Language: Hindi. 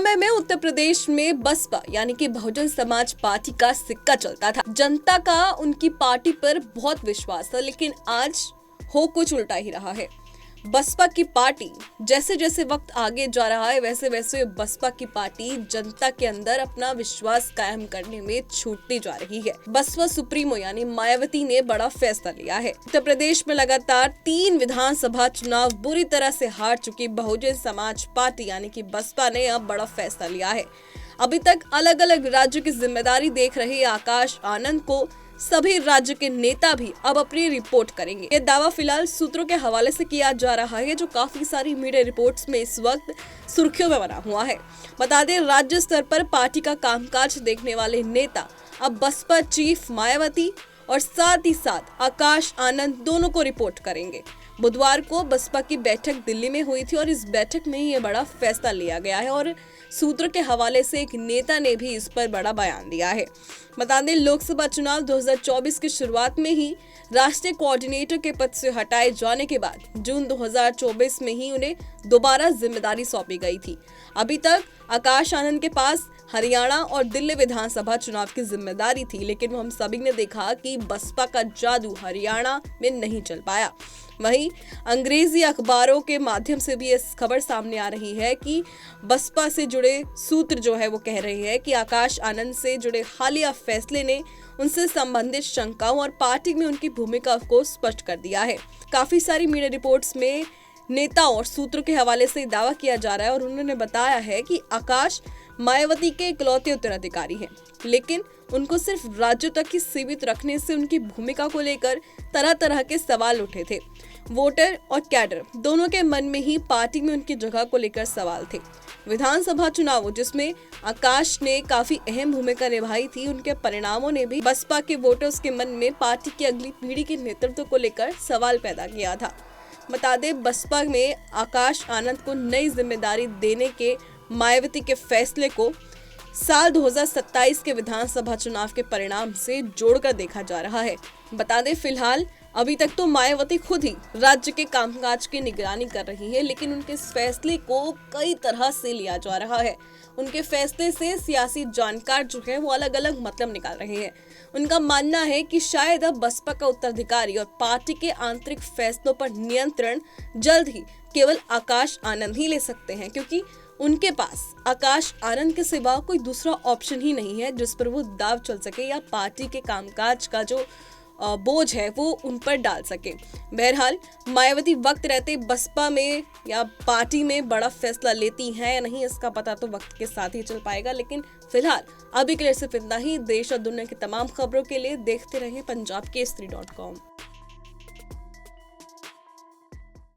समय में उत्तर प्रदेश में बसपा यानी कि बहुजन समाज पार्टी का सिक्का चलता था। जनता का उनकी पार्टी पर बहुत विश्वास था, लेकिन आज हो कुछ उल्टा ही रहा है। बसपा की पार्टी जैसे जैसे वक्त आगे जा रहा है वैसे वैसे बसपा की पार्टी जनता के अंदर अपना विश्वास कायम करने में छूटती जा रही है। बसपा सुप्रीमो यानी मायावती ने बड़ा फैसला लिया है। उत्तर प्रदेश में लगातार 3 विधानसभा चुनाव बुरी तरह से हार चुकी बहुजन समाज पार्टी यानी कि बसपा ने अब बड़ा फैसला लिया है। अभी तक अलग अलग राज्यों की जिम्मेदारी देख रहे आकाश आनंद को सभी राज्य के नेता भी अब अपनी रिपोर्ट करेंगे। ये दावा फिलहाल सूत्रों के हवाले से किया जा रहा है, जो काफी सारी मीडिया रिपोर्ट्स में इस वक्त सुर्खियों में बना हुआ है। बता दें, राज्य स्तर पर पार्टी का कामकाज देखने वाले नेता अब बसपा चीफ मायावती और साथ ही साथ आकाश आनंद दोनों को रिपोर्ट करेंगे। बुधवार को बसपा की बैठक दिल्ली में हुई थी और इस बैठक में ही ये बड़ा फैसला लिया गया है और सूत्र के हवाले से एक नेता ने भी इस पर बड़ा बयान दिया है। बता दें, लोकसभा चुनाव 2024 की शुरुआत में ही राष्ट्रीय कोऑर्डिनेटर के पद से हटाए जाने के बाद जून 2024 में ही उन्हें दोबारा जिम्मेदारी सौंपी गई थी। अभी तक आकाश आनंद के पास हरियाणा और दिल्ली विधानसभा चुनाव की जिम्मेदारी थी, लेकिन हम सभी ने देखा कि बसपा का जादू हरियाणा में नहीं चल पाया। वहीं अंग्रेजी अखबारों के माध्यम से भी इस खबर सामने आ रही है कि बसपा से जुड़े सूत्र जो है वो कह रहे हैं कि आकाश आनंद से जुड़े हालिया फैसले ने उनसे संबंधित शंकाओं और पार्टी में उनकी भूमिका को स्पष्ट कर दिया है। काफी सारी मीडिया रिपोर्ट्स में नेताओं और सूत्रों के हवाले से दावा किया जा रहा है और उन्होंने बताया है कि आकाश मायावती के इकलौते उत्तराधिकारी हैं, लेकिन उनको सिर्फ राज्यों तक ही सीमित रखने से उनकी भूमिका को लेकर तरह तरह के सवाल उठे थे। वोटर और कैडर दोनों के मन में ही पार्टी में उनकी जगह को लेकर सवाल थे। विधानसभा चुनाव जिसमें आकाश ने काफी अहम भूमिका निभाई थी, उनके परिणामों ने भी बसपा के वोटर्स के मन में पार्टी की अगली पीढ़ी के नेतृत्व को लेकर सवाल पैदा किया था। बता दें, बसपा में आकाश आनंद को नई जिम्मेदारी देने के मायावती के फैसले को साल 2027 के विधानसभा चुनाव के परिणाम से जोड़कर देखा जा रहा है। बता दें, फिलहाल अभी तक तो मायावती खुद ही राज्य के कामकाज की निगरानी कर रही है, लेकिन उनके इस फैसले को कई तरह से लिया जा रहा है। उनके फैसले से सियासी जानकार जो है वो अलग अलग मतलब निकाल रहे हैं। उनका मानना है कि शायद अब बसपा का उत्तराधिकारी और पार्टी के आंतरिक फैसलों पर नियंत्रण जल्द ही केवल आकाश आनंद ही ले सकते हैं, क्योंकि उनके पास आकाश आनंद के सिवा कोई दूसरा ऑप्शन ही नहीं है जिस पर वो दाव चल सके या पार्टी के कामकाज का जो बोझ है वो उन पर डाल सके। बहरहाल, मायावती वक्त रहते बसपा में या पार्टी में बड़ा फैसला लेती हैं या नहीं, इसका पता तो वक्त के साथ ही चल पाएगा। लेकिन फिलहाल अभी के लिए सिर्फ इतना ही। देश और दुनिया की तमाम खबरों के लिए देखते रहें पंजाब केसरी.com।